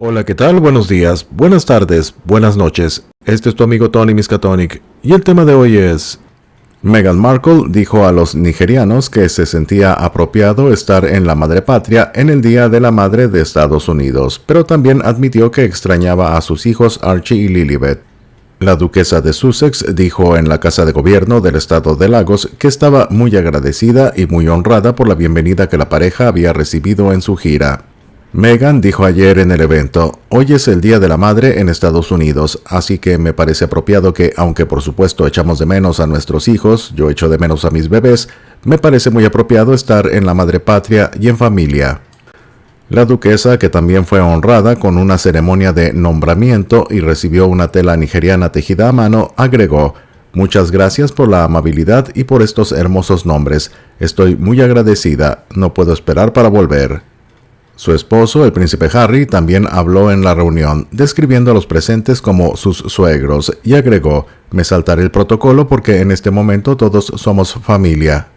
Hola, ¿qué tal? Buenos días, buenas tardes, buenas noches. Este es tu amigo Tony Miskatonic y el tema de hoy es: Meghan Markle dijo a los nigerianos que se sentía apropiado estar en la madre patria en el Día de la Madre de Estados Unidos, pero también admitió que extrañaba a sus hijos Archie y Lilibet. La duquesa de Sussex dijo en la Casa de Gobierno del Estado de Lagos que estaba muy agradecida y muy honrada por la bienvenida que la pareja había recibido en su gira. Meghan dijo ayer en el evento: hoy es el Día de la Madre en Estados Unidos, así que me parece apropiado que, aunque por supuesto echamos de menos a nuestros hijos, yo echo de menos a mis bebés, me parece muy apropiado estar en la madre patria y en familia. La duquesa, que también fue honrada con una ceremonia de nombramiento y recibió una tela nigeriana tejida a mano, agregó: muchas gracias por la amabilidad y por estos hermosos nombres. Estoy muy agradecida, no puedo esperar para volver. Su esposo, el príncipe Harry, también habló en la reunión, describiendo a los presentes como sus suegros, y agregó: me saltaré el protocolo porque en este momento todos somos familia.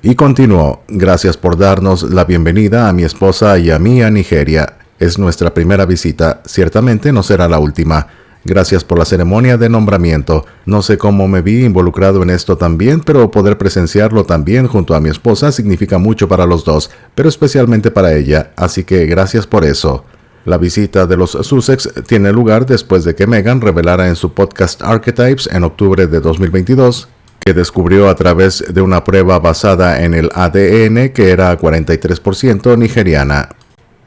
Y continuó: gracias por darnos la bienvenida a mi esposa y a mí a Nigeria. Es nuestra primera visita, ciertamente no será la última. Gracias por la ceremonia de nombramiento. No sé cómo me vi involucrado en esto también, pero poder presenciarlo también junto a mi esposa significa mucho para los dos, pero especialmente para ella, así que gracias por eso. La visita de los Sussex tiene lugar después de que Meghan revelara en su podcast Archetypes en octubre de 2022 que descubrió a través de una prueba basada en el ADN que era 43% nigeriana.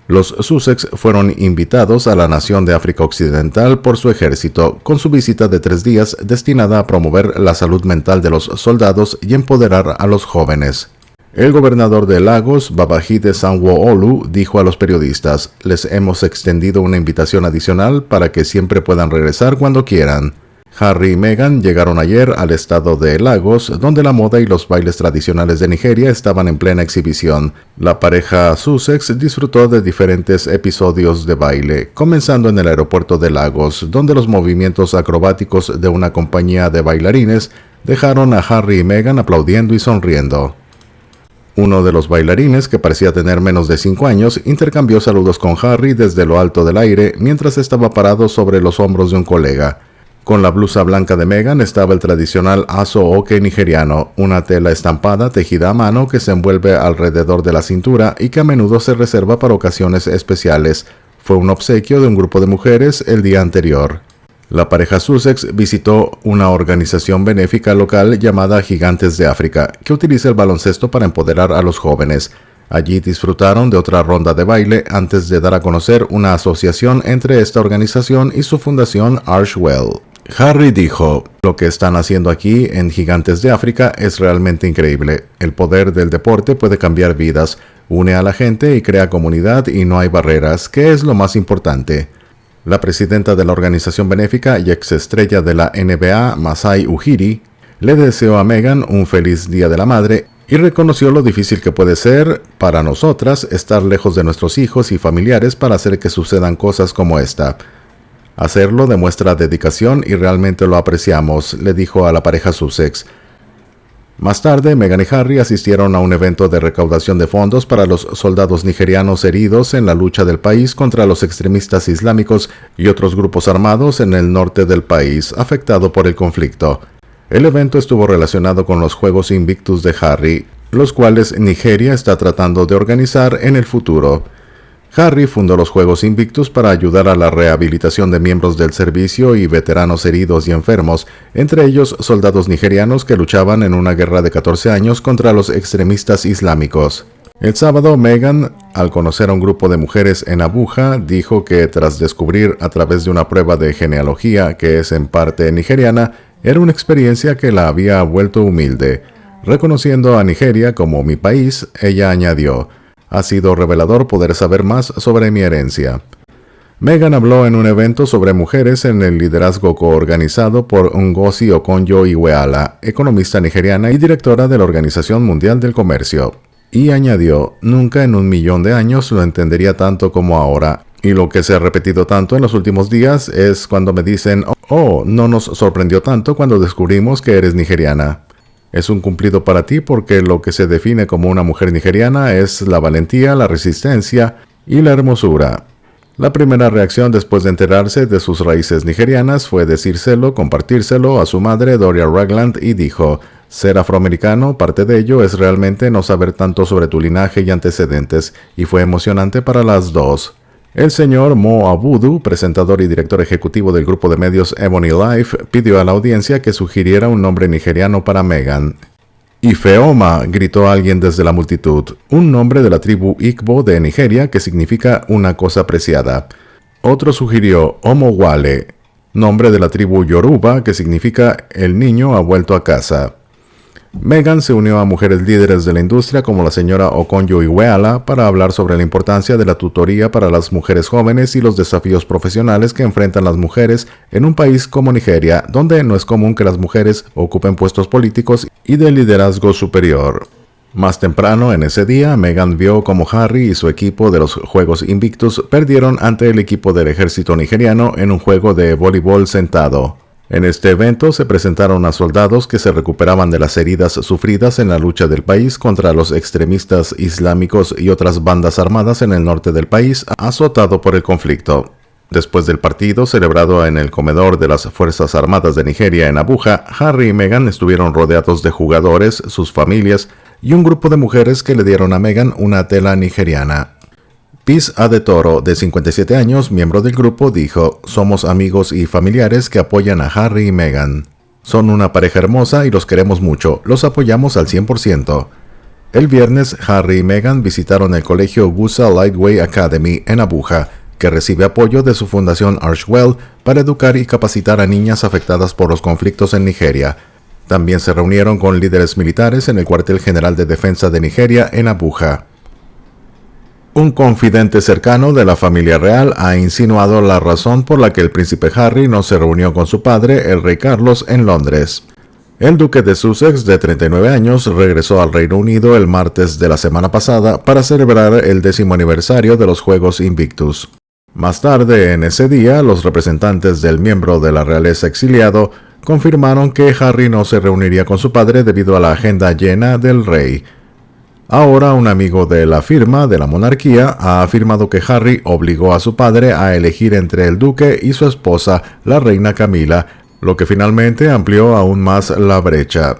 Los Sussex fueron invitados a la nación de África Occidental por su ejército, con su visita de 3 días destinada a promover la salud mental de los soldados y empoderar a los jóvenes. El gobernador de Lagos, Babajide Sanwo-Olu, dijo a los periodistas: les hemos extendido una invitación adicional para que siempre puedan regresar cuando quieran. Harry y Meghan llegaron ayer al estado de Lagos, donde la moda y los bailes tradicionales de Nigeria estaban en plena exhibición. La pareja Sussex disfrutó de diferentes episodios de baile, comenzando en el aeropuerto de Lagos, donde los movimientos acrobáticos de una compañía de bailarines dejaron a Harry y Meghan aplaudiendo y sonriendo. Uno de los bailarines, que parecía tener menos de 5 años, intercambió saludos con Harry desde lo alto del aire mientras estaba parado sobre los hombros de un colega. Con la blusa blanca de Meghan estaba el tradicional aso oke nigeriano, una tela estampada tejida a mano que se envuelve alrededor de la cintura y que a menudo se reserva para ocasiones especiales. Fue un obsequio de un grupo de mujeres el día anterior. La pareja Sussex visitó una organización benéfica local llamada Gigantes de África, que utiliza el baloncesto para empoderar a los jóvenes. Allí disfrutaron de otra ronda de baile antes de dar a conocer una asociación entre esta organización y su fundación Archewell. Harry dijo: lo que están haciendo aquí en Gigantes de África es realmente increíble. El poder del deporte puede cambiar vidas, une a la gente y crea comunidad y no hay barreras, que es lo más importante. La presidenta de la organización benéfica y exestrella de la NBA, Masai Ujiri, le deseó a Meghan un feliz Día de la Madre y reconoció lo difícil que puede ser para nosotras estar lejos de nuestros hijos y familiares para hacer que sucedan cosas como esta. Hacerlo demuestra dedicación y realmente lo apreciamos, le dijo a la pareja Sussex. Más tarde, Meghan y Harry asistieron a un evento de recaudación de fondos para los soldados nigerianos heridos en la lucha del país contra los extremistas islámicos y otros grupos armados en el norte del país afectado por el conflicto. El evento estuvo relacionado con los Juegos Invictus de Harry, los cuales Nigeria está tratando de organizar en el futuro. Harry fundó los Juegos Invictus para ayudar a la rehabilitación de miembros del servicio y veteranos heridos y enfermos, entre ellos soldados nigerianos que luchaban en una guerra de 14 años contra los extremistas islámicos. El sábado, Meghan, al conocer a un grupo de mujeres en Abuja, dijo que tras descubrir a través de una prueba de genealogía que es en parte nigeriana, era una experiencia que la había vuelto humilde. Reconociendo a Nigeria como mi país, ella añadió: ha sido revelador poder saber más sobre mi herencia. Meghan habló en un evento sobre mujeres en el liderazgo coorganizado por Ngozi Okonjo-Iweala, economista nigeriana y directora de la Organización Mundial del Comercio. Y añadió: nunca en 1.000.000 de años lo entendería tanto como ahora. Y lo que se ha repetido tanto en los últimos días es cuando me dicen: oh, no nos sorprendió tanto cuando descubrimos que eres nigeriana. Es un cumplido para ti porque lo que se define como una mujer nigeriana es la valentía, la resistencia y la hermosura. La primera reacción después de enterarse de sus raíces nigerianas fue decírselo, compartírselo a su madre Doria Ragland y dijo: ser afroamericano, parte de ello es realmente no saber tanto sobre tu linaje y antecedentes, y fue emocionante para las dos. El señor Mo Abudu, presentador y director ejecutivo del grupo de medios Ebony Life, pidió a la audiencia que sugiriera un nombre nigeriano para Meghan. Ifeoma, gritó alguien desde la multitud, un nombre de la tribu Igbo de Nigeria que significa una cosa preciada. Otro sugirió Omowale, nombre de la tribu Yoruba que significa el niño ha vuelto a casa. Meghan se unió a mujeres líderes de la industria como la señora Okonjo-Iweala para hablar sobre la importancia de la tutoría para las mujeres jóvenes y los desafíos profesionales que enfrentan las mujeres en un país como Nigeria, donde no es común que las mujeres ocupen puestos políticos y de liderazgo superior. Más temprano en ese día, Meghan vio como Harry y su equipo de los Juegos Invictus perdieron ante el equipo del ejército nigeriano en un juego de voleibol sentado. En este evento se presentaron a soldados que se recuperaban de las heridas sufridas en la lucha del país contra los extremistas islámicos y otras bandas armadas en el norte del país, azotado por el conflicto. Después del partido, celebrado en el comedor de las Fuerzas Armadas de Nigeria en Abuja, Harry y Meghan estuvieron rodeados de jugadores, sus familias y un grupo de mujeres que le dieron a Meghan una tela nigeriana. Peace Adetoro, de 57 años, miembro del grupo, dijo: somos amigos y familiares que apoyan a Harry y Meghan. Son una pareja hermosa y los queremos mucho, los apoyamos al 100%. El viernes, Harry y Meghan visitaron el colegio Gusa Lightway Academy en Abuja, que recibe apoyo de su fundación Archwell para educar y capacitar a niñas afectadas por los conflictos en Nigeria. También se reunieron con líderes militares en el cuartel general de defensa de Nigeria en Abuja. Un confidente cercano de la familia real ha insinuado la razón por la que el príncipe Harry no se reunió con su padre, el rey Carlos, en Londres. El duque de Sussex, de 39 años, regresó al Reino Unido el martes de la semana pasada para celebrar el 10º aniversario de los Juegos Invictus. Más tarde en ese día, los representantes del miembro de la realeza exiliado confirmaron que Harry no se reuniría con su padre debido a la agenda llena del rey. Ahora, un amigo de la firma de la monarquía ha afirmado que Harry obligó a su padre a elegir entre el duque y su esposa, la reina Camila, lo que finalmente amplió aún más la brecha.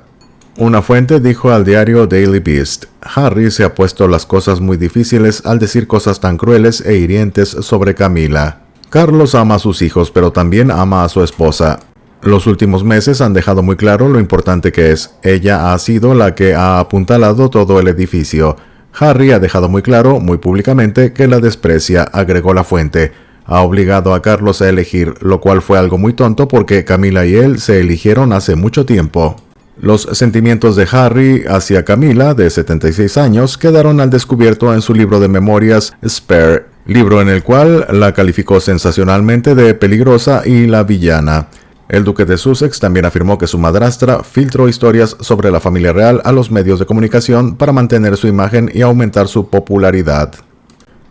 Una fuente dijo al diario Daily Beast: Harry se ha puesto las cosas muy difíciles al decir cosas tan crueles e hirientes sobre Camila. Carlos ama a sus hijos, pero también ama a su esposa. Los últimos meses han dejado muy claro lo importante que es. Ella ha sido la que ha apuntalado todo el edificio. Harry ha dejado muy claro, muy públicamente, que la desprecia, agregó la fuente. Ha obligado a Carlos a elegir, lo cual fue algo muy tonto porque Camila y él se eligieron hace mucho tiempo. Los sentimientos de Harry hacia Camila, de 76 años, quedaron al descubierto en su libro de memorias Spare, libro en el cual la calificó sensacionalmente de peligrosa y la villana. El duque de Sussex también afirmó que su madrastra filtró historias sobre la familia real a los medios de comunicación para mantener su imagen y aumentar su popularidad.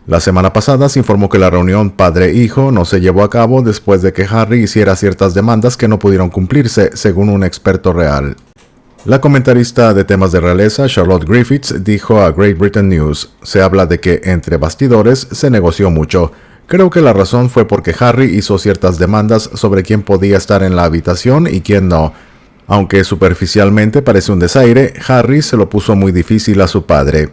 La semana pasada se informó que la reunión padre-hijo no se llevó a cabo después de que Harry hiciera ciertas demandas que no pudieron cumplirse, según un experto real. La comentarista de temas de realeza Charlotte Griffiths dijo a Great Britain News: se habla de que entre bastidores se negoció mucho. Creo que la razón fue porque Harry hizo ciertas demandas sobre quién podía estar en la habitación y quién no. Aunque superficialmente parece un desaire, Harry se lo puso muy difícil a su padre.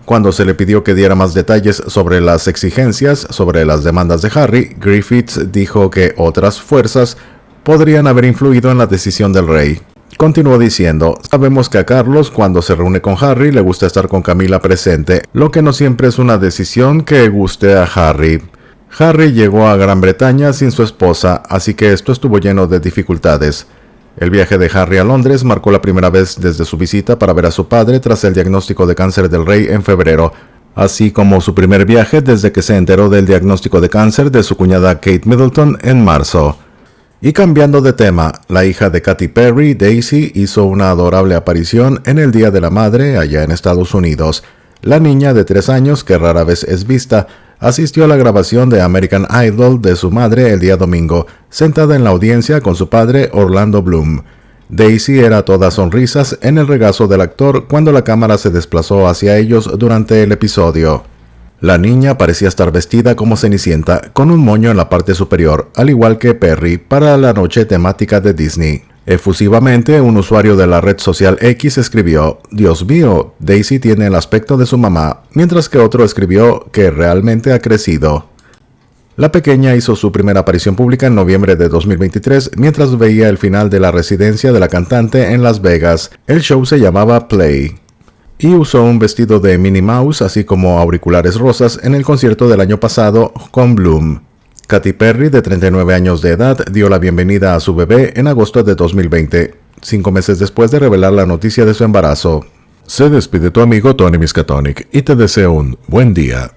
Cuando se le pidió que diera más detalles sobre las exigencias sobre las demandas de Harry, Griffiths dijo que otras fuerzas podrían haber influido en la decisión del rey. Continuó diciendo: sabemos que a Carlos, cuando se reúne con Harry, le gusta estar con Camila presente, lo que no siempre es una decisión que guste a Harry. Harry llegó a Gran Bretaña sin su esposa, así que esto estuvo lleno de dificultades. El viaje de Harry a Londres marcó la primera vez desde su visita para ver a su padre tras el diagnóstico de cáncer del rey en febrero, así como su primer viaje desde que se enteró del diagnóstico de cáncer de su cuñada Kate Middleton en marzo. Y cambiando de tema, la hija de Katy Perry, Daisy, hizo una adorable aparición en el Día de la Madre allá en Estados Unidos. La niña de 3 años, que rara vez es vista, asistió a la grabación de American Idol de su madre el día domingo, sentada en la audiencia con su padre Orlando Bloom. Daisy era toda sonrisas en el regazo del actor cuando la cámara se desplazó hacia ellos durante el episodio. La niña parecía estar vestida como Cenicienta, con un moño en la parte superior, al igual que Perry para la noche temática de Disney. Efusivamente, un usuario de la red social X escribió: «Dios mío, Daisy tiene el aspecto de su mamá», mientras que otro escribió que realmente ha crecido. La pequeña hizo su primera aparición pública en noviembre de 2023 mientras veía el final de la residencia de la cantante en Las Vegas. El show se llamaba Play. Y usó un vestido de Minnie Mouse así como auriculares rosas en el concierto del año pasado con Bloom. Katy Perry, de 39 años de edad, dio la bienvenida a su bebé en agosto de 2020, 5 meses después de revelar la noticia de su embarazo. Se despide tu amigo Tony Miskatonic y te deseo un buen día.